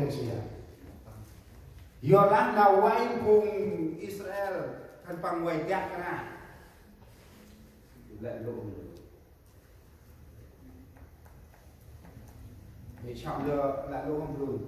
việc gì à Jordan nào quay cùng Israel thành bằng ngoài đẹp cái nào lại lộ để chọn được lại lộ không thường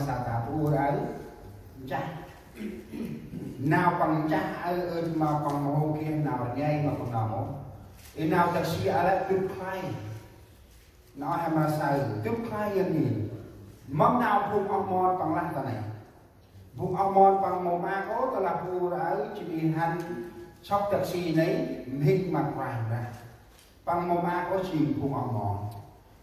sao ta phụ đấy cha nào bằng cha mà bằng hồ kia nào ngay mà bằng nào ý nào ta xí lại tiếp khai nói hay mà sai tiếp khai như gì món nào vùng ông mòn bằng lát ta này vùng ông mòn bằng màu ma có ta là phụ đấy chỉ vì hắn sóc ta xí đấy hình mặt vàng ra bằng màu ma có gì vùng ông mòn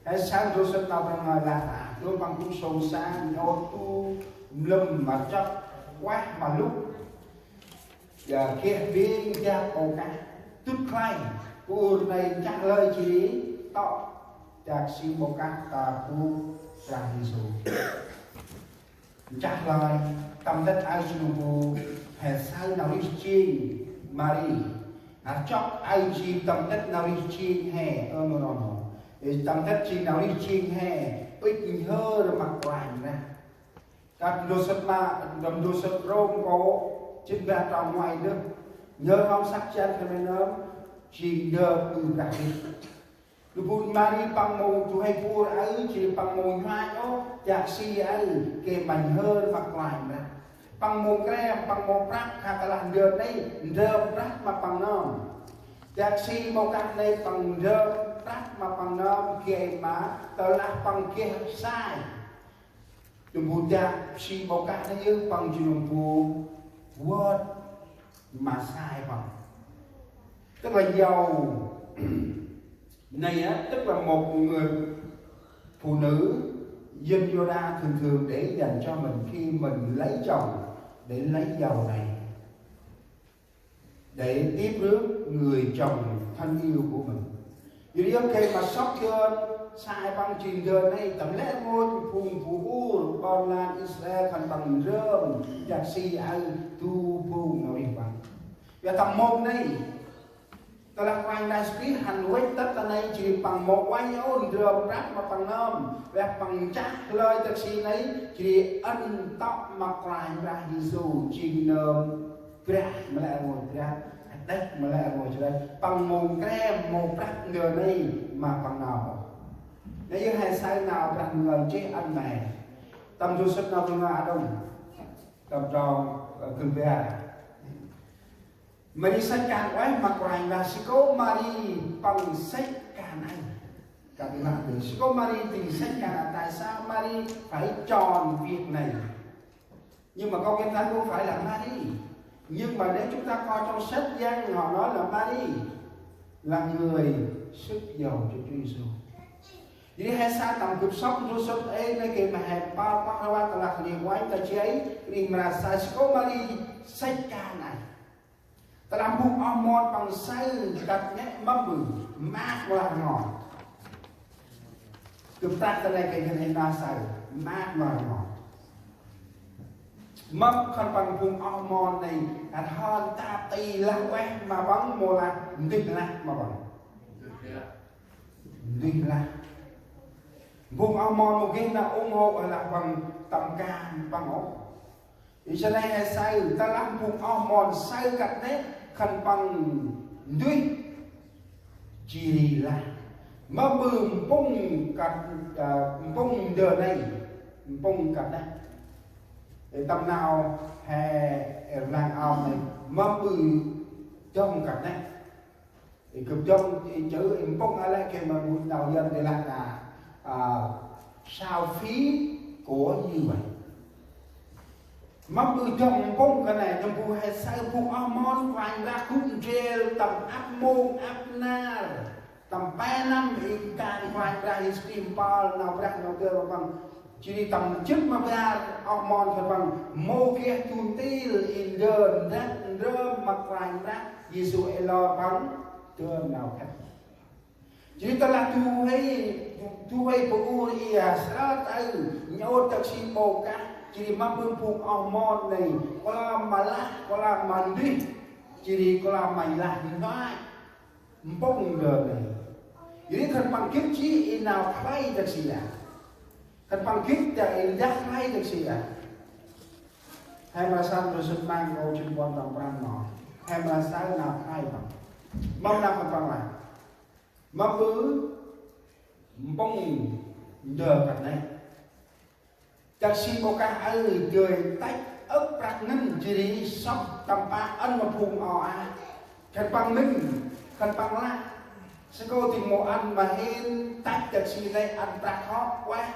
hay sáng tôi sẽ nào bằng người là tôi bằng cũng sâu xa nhô tu lâm mà chấp quá mà lúc giờ kia viên ra cầu cá tức khai cô này chắc lời chỉ tọ chắc xin một cá ta cô ra đi số chắc lời tâm đất ai xin cô hệ sao nào đi chiên Mari chọc ai chỉ tâm đất nào đi chiên hè nó tâm đất chỉ nào đi chiên hè ít hơn mặc quàng ra các đồ sắt mà đầm đồ sắt rôm có trên bề trong ngoài nước nhớ không sắc chân thì mình nói chỉ nhớ từ cả đi lúc buồn mà đi bằng màu chú hay vua ấy chỉ bằng màu hoa đó chạc si ấy kề mạnh hơn mặc quàng ra bằng màu kem bằng màu rác hoặc là đường đây rơm rác mà bằng nó chạc si màu cắt này bằng rơm rác mà bằng nó kề mà tờ là bằng kia sai đừng buồn cha si màu cắt này như bằng trường phù word mà sai bằng tức là giàu này á tức là một người phụ nữ dân Yoda thường để dành cho mình khi mình lấy chồng để lấy giàu này để tiếp rước người chồng thân yêu của mình vì ok mà sóc hơn sai bằng trình đơn này tầm lẽ ngôi phùng phú u còn là Israel thành bằng rơm giặc si ai tu phùng nói bằng và tầm môn này ta là quanh đại sứ hành quét tất cả này chỉ bằng một quanh ôn rơm rác mà bằng nôm và bằng chắc lời giặc si này chỉ ân tóc mà quanh ra Giêsu chỉ nôm ra mà lại ngồi ra đất mà lại ngồi cho đây bằng một kem một rác nửa này mà bằng nào nếu như hai sai nào rằng người chết ăn này tâm du sức nào trong ngã đông tâm tròn cưng về mà đi sách càng quay mặc hoành là sĩ cố mà đi bằng sách càng anh cả cái mạng từ sĩ cố mà đi thì sách càng tại sao mà đi phải tròn việc này nhưng mà con em thấy không phải là mà đi nhưng mà nếu chúng ta coi trong sách Giăng họ nói là Mary là người sức giàu cho Chúa Giêsu. Jadi hai saat tầm cực sốc Joseph ấy nơi kia mà hẹp bao quát ra ta lạc liền quay ta chế thì merasa có Mary sách ca này. Ta làm buông omon bằng say đặt nhẹ mâm bự mát và ngọt. Chúng ta cái này cái ta say mát và ngọt. Mâm còn bằng vùng almond này hơn ta tì là quen mà bắn mùa là đinh lạc mà bằng đinh lạc vùng almond một cái là ủng hộ là bằng tầm cam bằng ốc thì cho nên hay sai ta làm vùng almond sai gặt đấy khăn bằng đuôi chỉ là mà bừng bông cắt bông đờ này bông cắt đấy tâm nào hè làng ong này mà bự trong cả này thì cực trong thì chữ em bông ở lại cái mà muốn đầu dân để lại là sao phí của như vậy mà bự trong bông cái này trong vụ hay sai vụ almond vàng ra cũng gel tầm áp môn áp na tầm 3 năm thì càng vàng ra thì steam ball nào ra nào đưa vào bằng chỉ tầm chức mà ra almond thật bằng mô kia tuôn tiêu in đơn rác rơm mặc vàng rác Giêsu elo bắn tươm nào khác Jadi telah tuai pun ia salah tahu nyot tak simbokan. Jadi mampu pun amon ni kalau malah kalau mandi jadi kalau mailah nak empong ni. Jadi kan pangkit ci inau khai tak sia. Kan pangkit tak indah khai tak sia. Hai masa tersebut mangau cembuan tampan no. Hai masa nak khai bang. Mau nak apa lah? Mampu bông đờ cả này chắc xin một cái ơi cười tách ấp rạc ngân chỉ đi sóc tầm ba ân mà phùng ỏ à khăn băng minh khăn băng lá sẽ có tìm một ăn mà hên tách chắc xin đây ăn rạc khó quá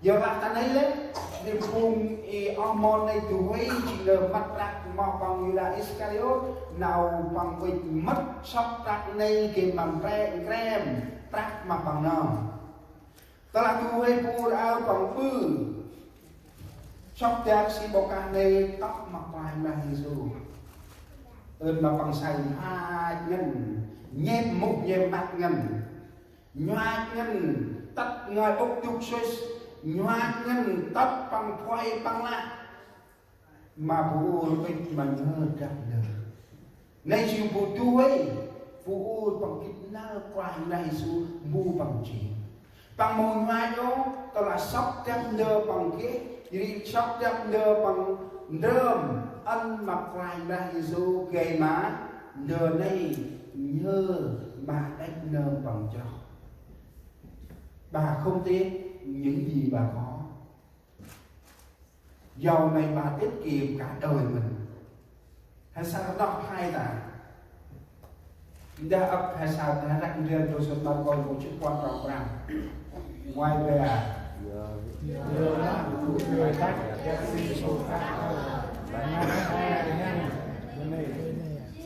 giờ lạc ta lấy lên thì phùng môn này tụi ấy chỉ lờ mặt rạc mà bằng như là Iscariot nào bằng việc mất sóc rạc này kì bằng krem rạc mà bằng nào telah tuai pur au bằng bư sóc rạc si bokan này tóc mặc bài mà Giêsu ơn mà bằng say hai nhân nhép mục nhép mặt ngân nhoa ngân tắt ngài ốc chục xôi nhoa ngân tắt bằng quay bằng lạ mà phụ mình mà nhớ gặp được này chịu phụ tuai phụ bằng kít nơ quay này su mu bằng chỉ bằng môn hoa đó tôi là sóc đem nơ bằng cái gì sóc đem nơ bằng đơm ăn mặc quay này su gầy má nơ này nhớ mà đánh nơ bằng cho bà không tiếc những gì bà có. Giàu này bà tiết kiệm cả đời mình. Hay sao nó đọc hai ta đã ấp hay sao ta đặt riêng tôi sẽ bao gọi một chút quan trọng rằng ngoài về Nhớ là người cách các sinh số khác là ngăn này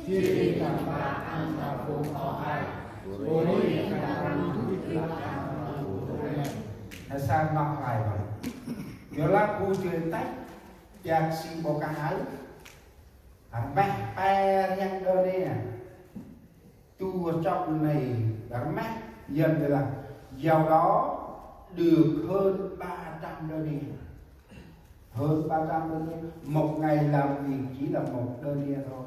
khi làm bà ăn bà cùng họ hai bố đi làm ăn đi làm hay sao nó phải vậy nhớ là khu truyền tách chạc xin bộ ca hái mẹ pe nhăn đơ đi nè tu trong này đã mát dần là giàu đó được hơn 300 đô đi hơn 300 đô đi một ngày làm việc chỉ là một đô đi thôi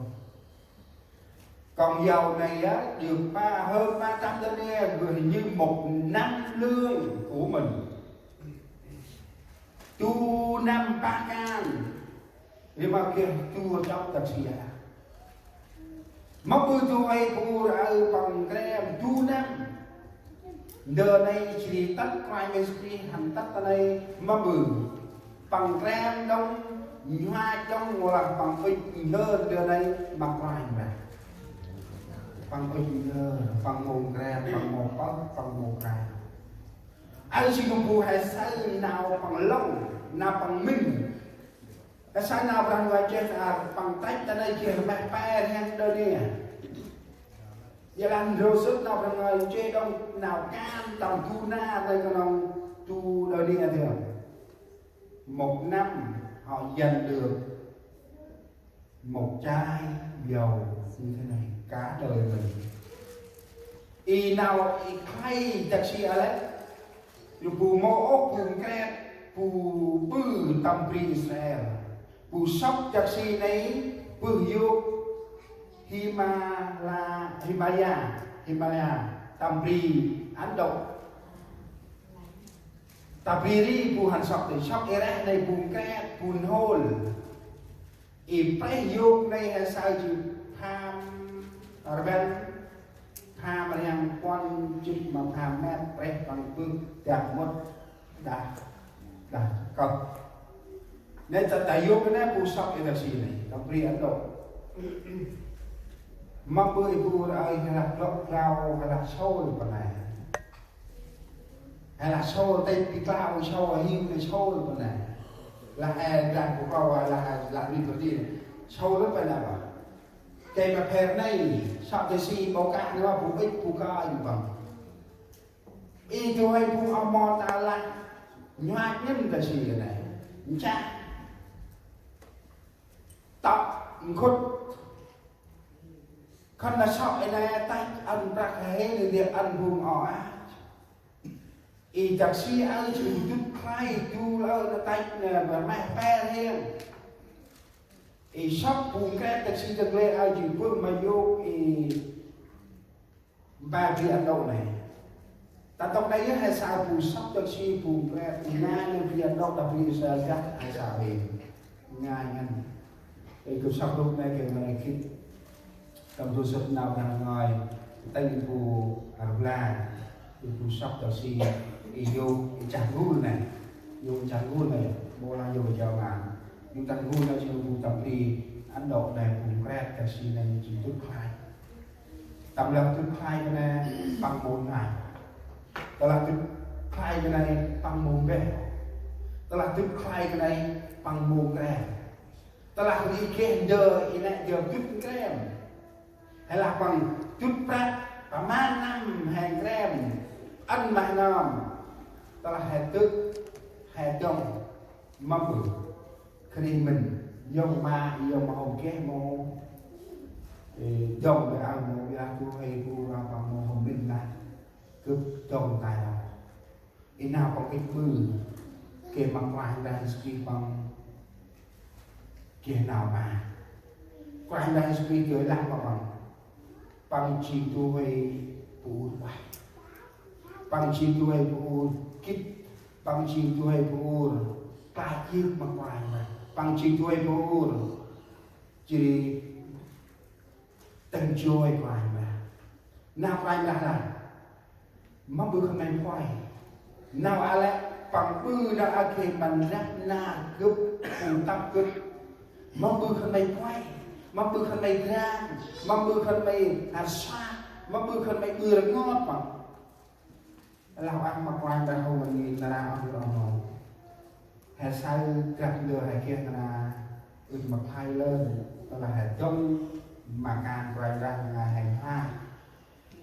còn giàu này á được hơn 300 đô đi gần như một năm lương của mình tu năm ba can nhưng mà kia tu trong tập sĩ à mắc bư tu hay tu ở bằng krem tu năm giờ này chỉ tắt quay mấy cái hành tắt ở đây mà bự bằng krem đông hoa trong hoặc là bằng bình hơn giờ này mặc quay mà bằng bình bằng màu krem bằng màu bắp bằng màu krem anh chỉ công phu hay sao nào bằng lông nào bằng minh sao nào bằng ngoài trên bằng tách ở đây kia mẹ pe hen đơn đi giờ làm rô sức nào bằng ngoài trên đông nào can tầm thu na đây còn ông tu đơn đi thường một năm họ dành được một chai dầu như thế này cả đời mình y nào y khai chắc gì ở đấy bù mô ốc bùn kẹt bù bư tâm pri Israel bù sóc chắc gì này bù yêu Himalaya tâm pri Ấn Độ Tabiri bù hành sọc thì sóc Iraq này bùn kẹt bùn hôn y phải yêu này hay sao chứ tham ở bên tham mà yang quan chức mà tham mẹ phải bằng phương đẹp một đã cọc nên tại yêu cái này bù sọc cái gì này tập đi Ấn Độ mà bơi bù ai hay là lọc rau hay là sôi phần này hay là sôi tay bị cao sôi hiu cái sôi phần này là rằng của câu là đi cái gì sôi rất phải là bảo cái mà phèn này sao cái gì bao cả nữa phụ ích phụ ca như vậy y cho hay phụ ông mò ta là nhoa nhân cái gì này cha tóc khốt con là sợ này tay ăn bạc hay để việc ăn vùng ở ý chắc si ăn chịu chút khai tu lâu tay và mẹ pe thêm ý sắp vùng cái chắc si chắc lệ ai chịu bước mà vô ý ba việc ăn đậu này ta trong đây hay sao phù sắp cho si phù cái ngay nên việc ăn đậu đặc biệt là chắc hay sao về ngay ngăn cái cuộc sống lúc này cái này khi cầm đồ sập nào đang ngồi tay phù là phù sắp cho si vô chẳng ngu này vô chẳng ngu này bố là vô chào bạn nhưng chẳng ngu là chỉ phù tập thì ăn đậu này phù cái cho si này chỉ chút khai tầm lập chút khai cho nên bằng môn này đó là chút khai cho này bằng môn cái đó là chút khai cho này bằng môn cái đó là đi khen giờ ý này giờ chút cái hay là bằng chút phát và mang năm hàng gram ăn mà ngon đó là hạt tức hạt trong mâm bự khi mình dòng mà hồng ké mô dòng để ăn mô ra cô hay cô ra bằng mô hồng minh này cứ dòng tài nào ý nào có cái bự kê mặc quanh ra ski bằng kia nào mà quanh ra ski dưới lăng bằng chi tôi phụ bài bằng chi tôi phụ kít bằng chi tôi phụ cái chiếc mà quanh mà bằng chi tôi phụ chỉ tình trôi quanh mà nào quanh là mà bữa không nên quay nào ale bằng bữa đã ake bằng rắc na cướp cùng tập cướp mà bữa không nên quay mà bữa không nên ra mà bữa không nên xa mà bữa không nên bữa ngót mà làm ăn mà quanh ra không mình nhìn là ăn được không hay sao gặp được hay kia là mặc thay lên đó là hệ trong mà càng quay ra là hành hoa